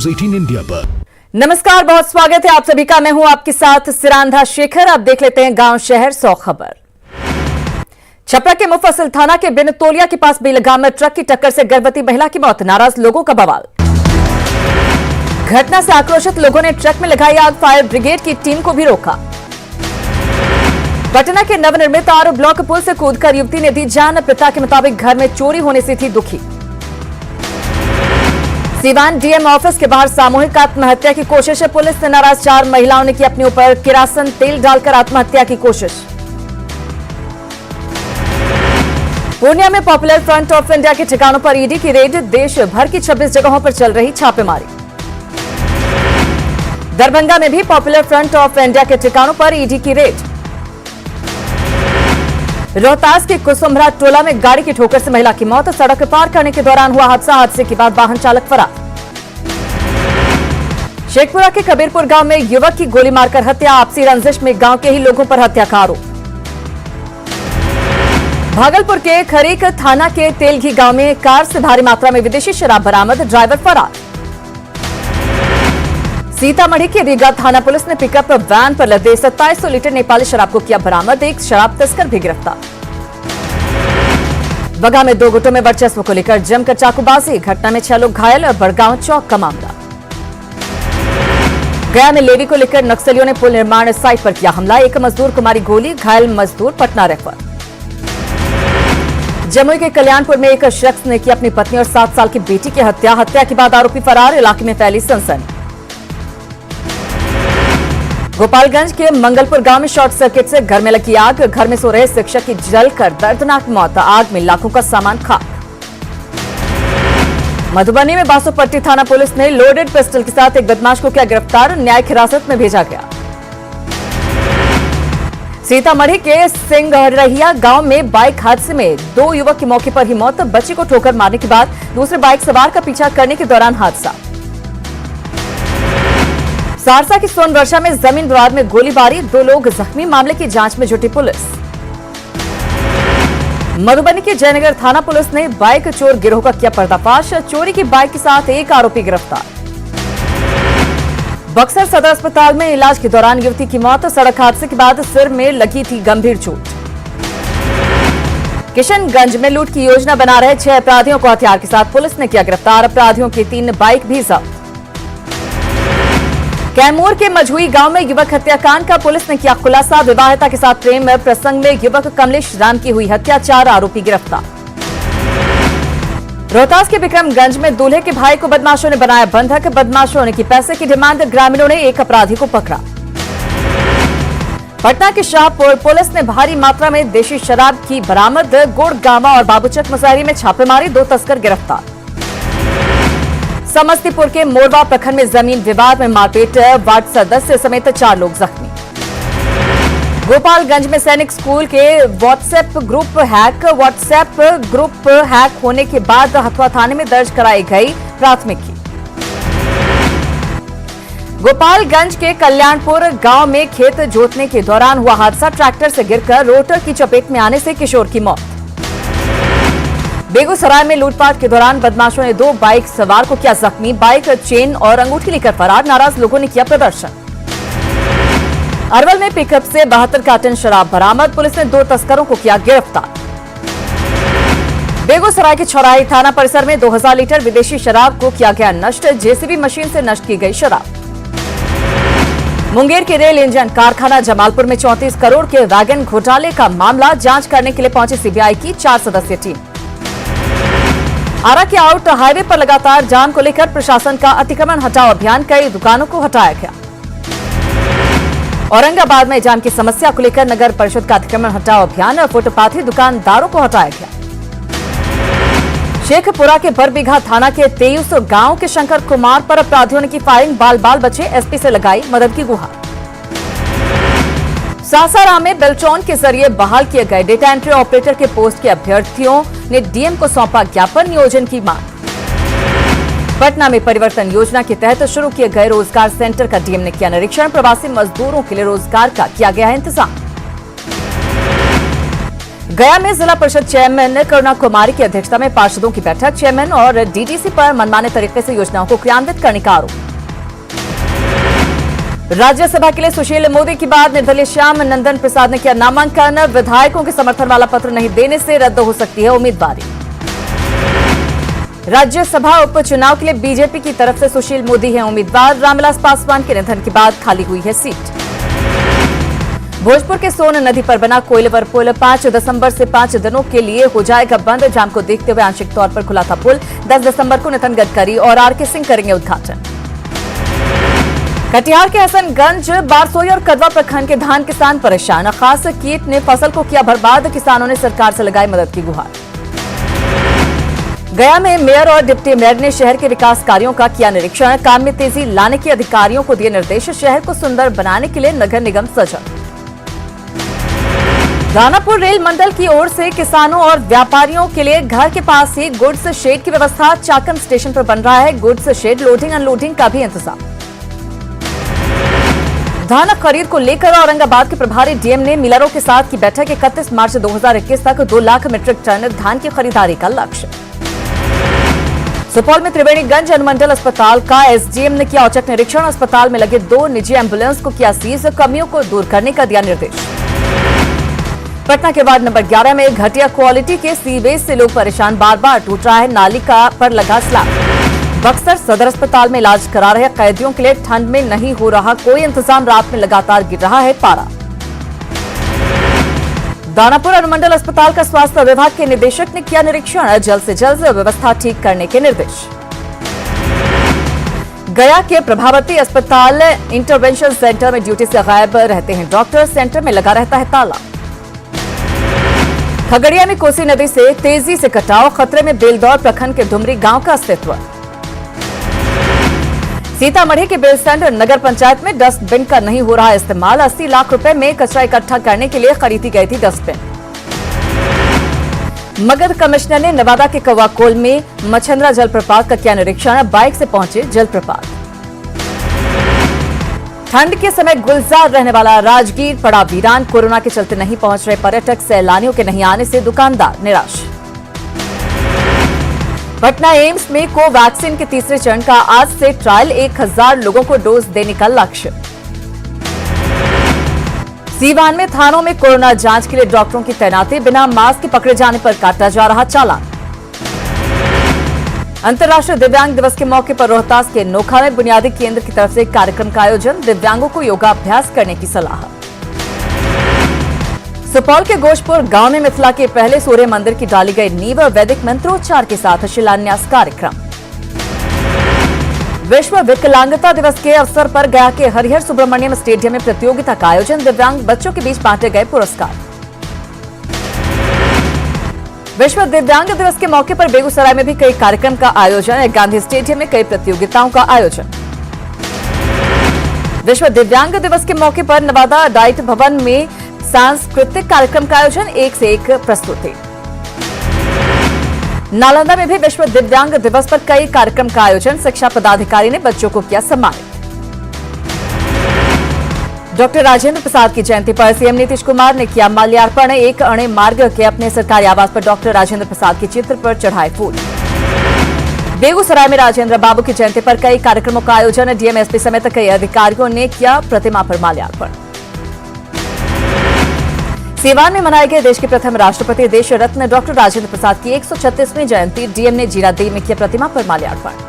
18 India पर। नमस्कार, बहुत स्वागत है आप सभी का। मैं हूं आपके साथ सिरांधा शेखर। आप देख लेते हैं गांव शहर 100 खबर। छपरा के मुफस्सिल थाना के बिनतोलिया के पास बेलगाम में ट्रक की टक्कर से गर्भवती महिला की मौत, नाराज लोगों का बवाल। घटना से आक्रोशित लोगों ने ट्रक में लगाई आग, फायर ब्रिगेड की टीम को भी रोका। पटना के नवनिर्मित आर ब्लॉक पुल से कूदकर युवती ने दी जान, पिता के मुताबिक घर में चोरी होने से थी दुखी। सीवान डीएम ऑफिस के बाहर सामूहिक आत्महत्या की कोशिश, पुलिस ने नाराज 4 महिलाओं ने की अपने ऊपर किरासन तेल डालकर आत्महत्या की कोशिश। पूर्णिया में पॉपुलर फ्रंट ऑफ इंडिया के ठिकानों पर ईडी की रेड, देश भर की 26 जगहों पर चल रही छापेमारी। दरभंगा में भी पॉपुलर फ्रंट ऑफ इंडिया के ठिकानों पर ईडी की रेड। रोहतास के कुसुम्भरा टोला में गाड़ी की ठोकर से महिला की मौत, सड़क पार करने के दौरान हुआ हादसा, हादसे के बाद वाहन चालक फरार। शेखपुरा के कबीरपुर गांव में युवक की गोली मारकर हत्या, आपसी रंजिश में गांव के ही लोगों पर हत्या का आरोप। भागलपुर के खरीक थाना के तेलघी गांव में कार से भारी मात्रा में विदेशी शराब बरामद, ड्राइवर फरार। सीतामढ़ी के रीगा थाना पुलिस ने पिकअप वैन पर लदे 2700 लीटर नेपाली शराब को किया बरामद, एक शराब तस्कर भी गिरफ्तार। बगा में 2 गुटों में वर्चस्व को लेकर जमकर चाकूबाजी, घटना में 6 लोग घायल, बड़गांव चौक का मामला। गया में लेवी को लेकर नक्सलियों ने पुल निर्माण साइट पर किया हमला, एक मजदूर को मारी गोली, घायल मजदूर पटना रेफर। जमुई के कल्याणपुर में एक शख्स ने की अपनी पत्नी और 7 साल की बेटी की हत्या, हत्या के बाद आरोपी फरार, इलाके में फैली सनसनी। गोपालगंज के मंगलपुर गांव में शॉर्ट सर्किट से घर में लगी आग, घर में सो रहे शिक्षक की जलकर दर्दनाक मौत, आग में लाखों का सामान खाक। मधुबनी में बासोपट्टी थाना पुलिस ने लोडेड पिस्टल के साथ एक बदमाश को किया गिरफ्तार, न्यायिक हिरासत में भेजा गया। सीतामढ़ी के सिंगरहिया गांव में बाइक हादसे में 2 युवक की मौके पर ही मौत, बच्ची को ठोकर मारने के बाद दूसरे बाइक सवार का पीछा करने के दौरान हादसा। सहरसा की सोनवर्षा में जमीन विवाद में गोलीबारी, 2 लोग जख्मी, मामले की जांच में जुटी पुलिस। मधुबनी के जयनगर थाना पुलिस ने बाइक चोर गिरोह का किया पर्दाफाश, चोरी की बाइक के साथ एक आरोपी गिरफ्तार। बक्सर सदर अस्पताल में इलाज के दौरान युवती की मौत, सड़क हादसे के बाद सिर में लगी थी गंभीर चोट। किशनगंज में लूट की योजना बना रहे 6 अपराधियों को हथियार के साथ पुलिस ने किया गिरफ्तार, अपराधियों की 3 बाइक भी जब्त। कैमूर के मझुई गांव में युवक हत्याकांड का पुलिस ने किया खुलासा, विवाहिता के साथ प्रेम प्रसंग में युवक कमलेश राम की हुई हत्या, 4 आरोपी गिरफ्तार। रोहतास के विक्रमगंज में दूल्हे के भाई को बदमाशों ने बनाया बंधक, बदमाशों ने की पैसे की डिमांड, ग्रामीणों ने एक अपराधी को पकड़ा। पटना के शाहपुर पुलिस ने भारी मात्रा में देशी शराब की बरामद, गुड़गांवा और बाबूचक मुसहरी में छापेमारी, 2 तस्कर गिरफ्तार। समस्तीपुर के मोरवा प्रखंड में जमीन विवाद में मारपीट, वार्ड सदस्य समेत 4 लोग जख्मी। गोपालगंज में सैनिक स्कूल के व्हाट्सएप ग्रुप हैक होने के बाद हथुआ थाने में दर्ज कराई गई प्राथमिकी। गोपालगंज के कल्याणपुर गांव में खेत जोतने के दौरान हुआ हादसा, ट्रैक्टर से गिरकर रोटर की चपेट में आने से किशोर की मौत। बेगूसराय में लूटपाट के दौरान बदमाशों ने 2 बाइक सवार को किया जख्मी, बाइक चेन और अंगूठी लेकर फरार, नाराज लोगों ने किया प्रदर्शन। अरवल में पिकअप से 72 कार्टन शराब बरामद, पुलिस ने 2 तस्करों को किया गिरफ्तार। बेगूसराय के छौराही थाना परिसर में 2000 लीटर विदेशी शराब को किया गया नष्ट, जेसीबी मशीन से नष्ट की गई शराब। मुंगेर के रेल इंजन कारखाना जमालपुर में 34 करोड़ के वैगन घोटाले का मामला, जांच करने के लिए पहुंची सीबीआई की 4 सदस्यीय टीम। आरा के आउट हाईवे पर लगातार जाम को लेकर प्रशासन का अतिक्रमण हटाओ अभियान, कई दुकानों को हटाया गया। औरंगाबाद में जाम की समस्या को लेकर नगर परिषद का अतिक्रमण हटाओ अभियान, फुटपाथी दुकानदारों को हटाया गया। शेखपुरा के बरबीघा थाना के 23 गांव के शंकर कुमार पर अपराधियों ने की फायरिंग, बाल बाल बचे, एसपी से लगाई मदद की गुहार। सासाराम में बेल्ट्रॉन के जरिए बहाल किए गए डेटा एंट्री ऑपरेटर के पोस्ट के अभ्यर्थियों ने डीएम को सौंपा ज्ञापन, नियोजन की मांग। पटना में परिवर्तन योजना के तहत शुरू किए गए रोजगार सेंटर का डीएम ने किया निरीक्षण, प्रवासी मजदूरों के लिए रोजगार का किया गया है इंतजाम। गया में जिला परिषद चेयरमैन करुणा कुमारी की अध्यक्षता में पार्षदों की बैठक। चेयरमैन और डीडीसी पर मनमाने तरीके से योजनाओं को क्रियान्वित करने का आरोप। राज्यसभा के लिए सुशील मोदी के बाद निर्दलीय श्याम नंदन प्रसाद ने किया नामांकन। विधायकों के समर्थन वाला पत्र नहीं देने से रद्द हो सकती है उम्मीदवारी। राज्यसभा उपचुनाव के लिए बीजेपी की तरफ से सुशील मोदी हैं उम्मीदवार। रामविलास पासवान के निधन के बाद खाली हुई है सीट। भोजपुर के सोन नदी पर बना कोइलवर पुल 5 दिसंबर से 5 दिनों के लिए हो जाएगा बंद। जाम को देखते हुए आंशिक तौर पर खुला था पुल। 10 दिसंबर को नितिन गडकरी और आरके सिंह करेंगे उद्घाटन। कटिहार के हसनगंज, बारसोई और कदवा प्रखंड के धान किसान परेशान। खास कीट ने फसल को किया बर्बाद। किसानों ने सरकार से लगाई मदद की गुहार। गया में मेयर और डिप्टी मेयर ने शहर के विकास कार्यों का किया निरीक्षण। काम में तेजी लाने के अधिकारियों को दिए निर्देश। शहर को सुंदर बनाने के लिए नगर निगम सजग। दानापुर रेल मंडल की ओर से किसानों और व्यापारियों के लिए घर के पास ही गुड्स शेड की व्यवस्था। चाकम स्टेशन पर बन रहा है गुड्स शेड। लोडिंग अनलोडिंग का भी इंतजाम। धान खरीद को लेकर औरंगाबाद के प्रभारी डीएम ने मिलरों के साथ की बैठक। 31 मार्च 2021 तक 2 लाख मीट्रिक टन धान की खरीदारी का लक्ष्य। सुपौल में त्रिवेणीगंज अनुमंडल अस्पताल का एसडीएम ने किया औचक निरीक्षण। अस्पताल में लगे 2 निजी एम्बुलेंस को किया सीज। कमियों को दूर करने का दिया निर्देश। पटना के वार्ड नंबर 11 में घटिया क्वालिटी के सीवेज से लोग परेशान। बार बार टूट रहा है नाली का पर लगा स्लैब। बक्सर सदर अस्पताल में इलाज करा रहे कैदियों के लिए ठंड में नहीं हो रहा कोई इंतजाम। रात में लगातार गिर रहा है पारा। दानापुर अनुमंडल अस्पताल का स्वास्थ्य विभाग के निदेशक ने किया निरीक्षण। जल्द से जल्द व्यवस्था ठीक करने के निर्देश। गया के प्रभावती अस्पताल इंटरवेंशन सेंटर में ड्यूटी से गायब रहते हैं डॉक्टर। सेंटर में लगा रहता है ताला। खगड़िया में कोसी नदी से तेजी से कटाव। खतरे में बेलदौर प्रखंड के डुमरी गांव का अस्तित्व। सीतामढ़ी के बेलसंड नगर पंचायत में डस्टबिन का नहीं हो रहा इस्तेमाल। 80 लाख रुपए में कचरा इकट्ठा करने के लिए खरीदी गई थी डस्टबिन। मगध कमिश्नर ने नवादा के कौवाकोल में मछंद्रा जलप्रपात का किया निरीक्षण। बाइक से पहुंचे जलप्रपात। ठंड के समय गुलजार रहने वाला राजगीर पड़ा वीरान। कोरोना के चलते नहीं पहुंच रहे पर्यटक। सैलानियों के नहीं आने से दुकानदार निराश। पटना एम्स में कोवैक्सीन के तीसरे चरण का आज से ट्रायल। 1000 लोगों को डोज देने का लक्ष्य। सीवान में थानों में कोरोना जांच के लिए डॉक्टरों की तैनाती। बिना मास्क के पकड़े जाने पर काटा जा रहा चालान। अंतर्राष्ट्रीय दिव्यांग दिवस के मौके पर रोहतास के नोखा में बुनियादी केंद्र की तरफ से एक कार्यक्रम का आयोजन। दिव्यांगों को योगाभ्यास करने की सलाह। सुपौल के गोशपुर गांव में मिथिला के पहले सूर्य मंदिर की डाली गई नींव। वैदिक मंत्रोच्चार के साथ शिलान्यास कार्यक्रम। विश्व विकलांगता दिवस के अवसर पर गया के हरिहर सुब्रमण्यम स्टेडियम में प्रतियोगिता का आयोजन। दिव्यांग बच्चों के बीच बांटे गए पुरस्कार। विश्व दिव्यांग दिवस के मौके पर बेगूसराय में भी कई कार्यक्रम का आयोजन। गांधी स्टेडियम में कई प्रतियोगिताओं का आयोजन। विश्व दिव्यांग दिवस के मौके पर नवादा डाइट भवन में सांस्कृतिक कार्यक्रम का आयोजन। एक से एक प्रस्तुति। नालंदा में भी विश्व दिव्यांग दिवस पर कई कार्यक्रम का आयोजन। शिक्षा पदाधिकारी ने बच्चों को किया सम्मानित। डॉक्टर राजेंद्र प्रसाद की जयंती पर सीएम नीतीश कुमार ने किया माल्यार्पण। एक अणे मार्ग के अपने सरकारी आवास पर डॉक्टर राजेंद्र प्रसाद के चित्र पर चढ़ाए फूल। बेगूसराय में राजेंद्र बाबू की जयंती पर कई कार्यक्रमों का आयोजन। डीएमएसपी समेत कई अधिकारियों ने किया प्रतिमा पर माल्यार्पण। सीवान में मनाए गए देश के प्रथम राष्ट्रपति देश रत्न डॉक्टर राजेंद्र प्रसाद की 136वीं जयंती। डीएम ने जीरादेई में किया प्रतिमा पर माल्यार्पण।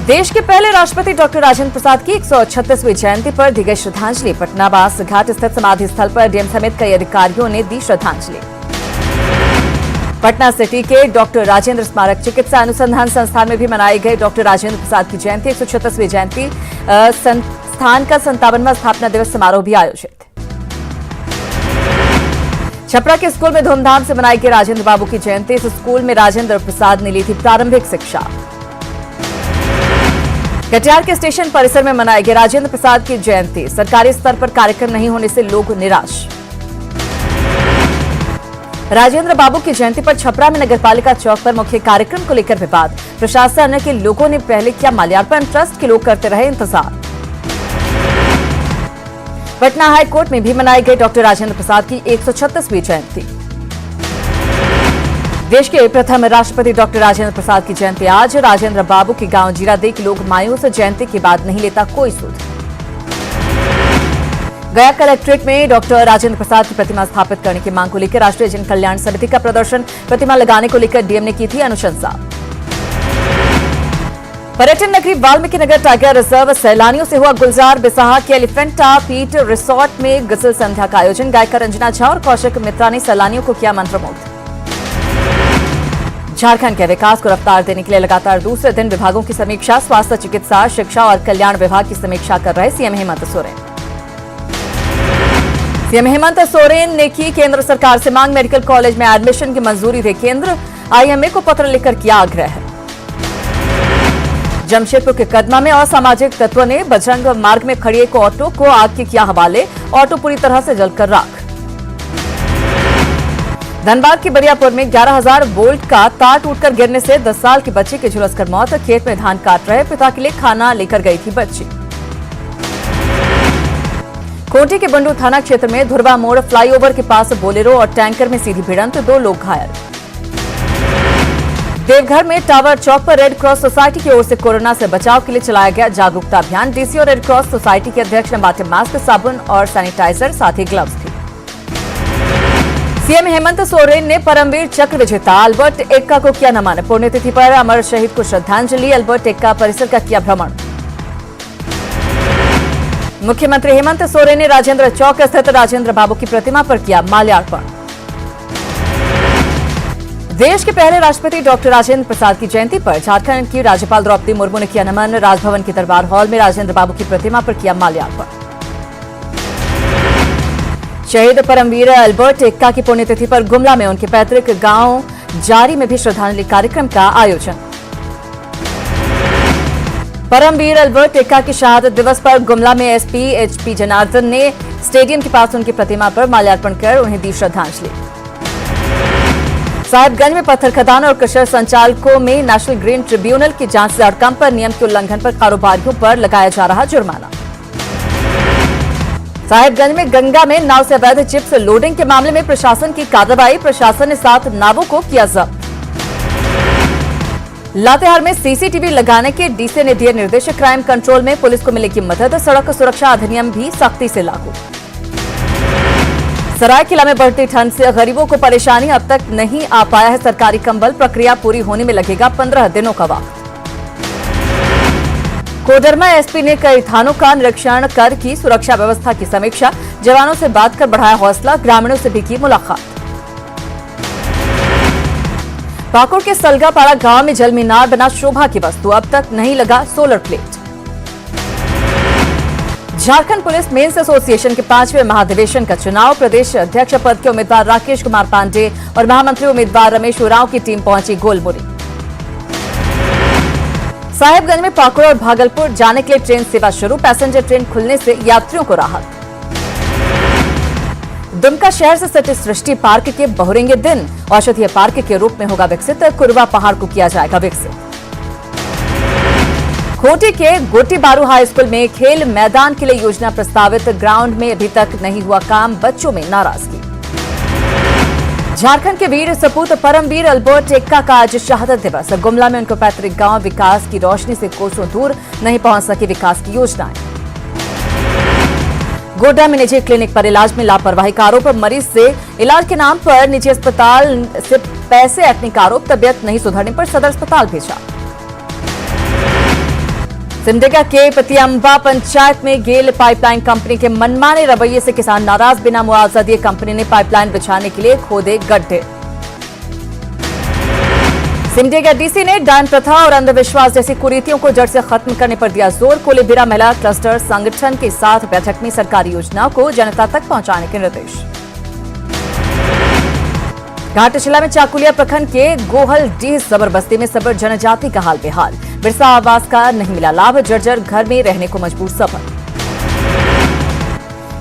देश के पहले राष्ट्रपति डॉक्टर राजेंद्र प्रसाद की 136वीं जयंती पर दी गई श्रद्धांजलि। पटना बास घाट स्थित समाधि स्थल पर डीएम समेत कई अधिकारियों ने दी श्रद्धांजलि। पटना सिटी के डॉक्टर राजेंद्र स्मारक चिकित्सा अनुसंधान संस्थान में भी मनाई गई डॉक्टर राजेंद्र प्रसाद की जयंती। 136वीं जयंती संस्थान का 57वां स्थापना दिवस समारोह भी आयोजित। छपरा के स्कूल में धूमधाम से मनाई गई राजेंद्र बाबू की जयंती। इस स्कूल में राजेंद्र प्रसाद ने ली थी प्रारंभिक शिक्षा। कटिहार के स्टेशन परिसर में मनाई गई राजेंद्र प्रसाद की जयंती। सरकारी स्तर पर कार्यक्रम नहीं होने से लोग निराश। राजेंद्र बाबू की जयंती पर छपरा में नगरपालिका चौक पर मुख्य कार्यक्रम को लेकर विवाद। प्रशासन के लोगों ने पहले किया माल्यार्पण। ट्रस्ट के लोग करते रहे इंतजार। पटना हाईकोर्ट में भी मनाई गई डॉक्टर राजेंद्र प्रसाद की 136वीं जयंती। देश के प्रथम राष्ट्रपति डॉक्टर राजेंद्र प्रसाद की जयंती आज। राजेंद्र बाबू के गांव जीरादेई के लोग मायूस, जयंती के बाद नहीं लेता कोई सूद। गया कलेक्ट्रेट में डॉक्टर राजेंद्र प्रसाद की प्रतिमा स्थापित करने की मांग को लेकर राष्ट्रीय जन कल्याण समिति का प्रदर्शन। प्रतिमा लगाने को लेकर डीएम ने की थी अनुशंसा। पर्यटन नगरी वाल्मीकि नगर टाइगर रिजर्व सैलानियों से हुआ गुलजार। बिसाहा के एलिफेंटा पीट रिसोर्ट में गजल संध्या का आयोजन। गायिका रंजना झा और कौशिक मित्रा ने सैलानियों को किया मंत्रमुग्ध। झारखंड के विकास को रफ्तार देने के लिए लगातार दूसरे दिन विभागों की समीक्षा। स्वास्थ्य, चिकित्सा, शिक्षा और कल्याण विभाग की समीक्षा कर रहे सीएम हेमंत सोरेन। सीएम हेमंत सोरेन ने की केंद्र सरकार से मांग। मेडिकल कॉलेज में एडमिशन की मंजूरी दे केंद्र। आईएमए को पत्र लिखकर किया आग्रह। जमशेदपुर के कदमा में असामाजिक तत्वों ने बजरंग मार्ग में खड़ी एक ऑटो को आग के किया हवाले। ऑटो पूरी तरह से जलकर राख। धनबाद के बरियापुर में 11,000 वोल्ट का तार टूटकर गिरने से 10 साल की बच्ची की झुलसकर मौत। खेत में धान काट रहे पिता के लिए खाना लेकर गई थी बच्ची। खूंटी के बंडू थाना क्षेत्र में धुरवा मोड़ फ्लाईओवर के पास बोलेरो और टैंकर में सीधी भिड़ंत, 2 लोग घायल। देवघर में टावर चौक पर रेड क्रॉस सोसाइटी की ओर से कोरोना से बचाव के लिए चलाया गया जागरूकता अभियान। डीसी और रेड क्रॉस सोसाइटी के अध्यक्ष ने बांटे मास्क, साबुन और सैनिटाइजर, साथ ही ग्लव्स भी। सीएम हेमंत सोरेन ने परमवीर चक्र विजेता अल्बर्ट एक्का को किया नमन। पुण्यतिथि पर अमर शहीद को श्रद्धांजलि। अल्बर्ट एक्का परिसर का किया भ्रमण। मुख्यमंत्री हेमंत सोरेन ने राजेंद्र चौक स्थित राजेंद्र बाबू की प्रतिमा पर किया माल्यार्पण। देश के पहले राष्ट्रपति डॉक्टर राजेंद्र प्रसाद की जयंती पर झारखंड की राज्यपाल द्रौपदी मुर्मू ने किया नमन। राजभवन के दरबार हॉल में राजेंद्र बाबू की प्रतिमा पर किया माल्यार्पण। शहीद परमवीर अल्बर्ट एक्का की पुण्यतिथि पर गुमला में उनके पैतृक गांव जारी में भी श्रद्धांजलि कार्यक्रम का आयोजन। परमवीर अल्बर्ट एक्का की शहादत दिवस पर गुमला में एसपी एचपी जनार्दन ने स्टेडियम के पास उनकी प्रतिमा पर माल्यार्पण कर उन्हें दी श्रद्धांजलि। साहिबगंज में पत्थर खदान और क्रशर संचालकों में नेशनल ग्रीन ट्रिब्यूनल की जांच से आउटकम पर नियम के उल्लंघन पर कारोबारियों पर लगाया जा रहा जुर्माना। साहिबगंज में गंगा में नाव से अवैध चिप्स लोडिंग के मामले में प्रशासन की कार्रवाई। प्रशासन ने 7 नावों को किया जब्त। लातेहार में सीसीटीवी लगाने के डीसी ने दिए निर्देश। क्राइम कंट्रोल में पुलिस को मिलेगी मदद। सड़क सुरक्षा अधिनियम भी सख्ती से लागू। सरायकेला में बढ़ती ठंड से गरीबों को परेशानी। अब तक नहीं आ पाया है सरकारी कंबल। प्रक्रिया पूरी होने में लगेगा 15 दिनों का वक्त। कोडरमा एसपी ने कई थानों का निरीक्षण कर की सुरक्षा व्यवस्था की समीक्षा। जवानों से बात कर बढ़ाया हौसला। ग्रामीणों से भी की मुलाकात। पाकुड़ के सलगापाड़ा गांव में जल मीनार बना शोभा की वस्तु। अब तक नहीं लगा solar plate. Jharkhand police men's association के 5वें महाधिवेशन का चुनाव। प्रदेश अध्यक्ष पद के उम्मीदवार राकेश कुमार पांडे और महामंत्री उम्मीदवार रमेश उरांव की टीम पहुंची गोलमुरी। साहिबगंज में पाकुड़ और भागलपुर जाने के लिए ट्रेन सेवा शुरू। पैसेंजर ट्रेन खुलने से यात्रियों को राहत। दुमका शहर से सटे सृष्टि पार्क के बहुरेंगे दिन। औषधीय पार्क के रूप में होगा विकसित। कुरवा पहाड़ को किया जाएगा विकसित। खूंटी के गोटी बारू हाई स्कूल में खेल मैदान के लिए योजना प्रस्तावित। ग्राउंड में अभी तक नहीं हुआ काम। बच्चों में नाराजगी। झारखंड के वीर सपूत परमवीर अल्बर्ट एक्का का आज शहादत दिवस। गुमला में उनको पैतृक गांव विकास की रोशनी से कोसों दूर नहीं पहुंच सकी विकास की योजनाएं। गोड्डा में निजी क्लिनिक पर इलाज में लापरवाही का आरोप। मरीज से इलाज के नाम पर निजी अस्पताल से पैसे ऐंठने का आरोप। तबियत नहीं सुधरने पर सदर अस्पताल भेजा। सिमडेगा के पतियंबा पंचायत में गेल पाइपलाइन कंपनी के मनमाने रवैये से किसान नाराज। बिना मुआवजा दिए कंपनी ने पाइपलाइन बिछाने के लिए खोदे गड्ढे। सिमडेगा डीसी ने डायन प्रथा और अंधविश्वास जैसी कुरीतियों को जड़ से खत्म करने पर दिया जोर। कोलेबिरा महिला क्लस्टर संगठन के साथ बैठक में सरकारी योजनाओं को जनता तक पहुंचाने के निर्देश। घाटशिला में चाकुलिया प्रखंड के गोहलडीह सबर बस्ती में सबर जनजाति का हाल बेहाल। बिरसा आवास का नहीं मिला लाभ। जर्जर घर में रहने को मजबूर सबर।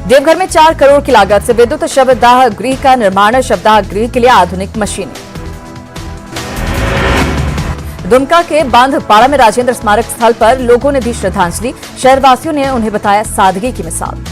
देवघर में 4 करोड़ की लागत से विद्युत शवदाह गृह का निर्माण। शवदाह गृह के लिए आधुनिक मशीनें। दुमका के बांधपाड़ा में राजेंद्र स्मारक स्थल पर लोगों ने दी श्रद्धांजलि। शहरवासियों ने उन्हें बताया सादगी की मिसाल।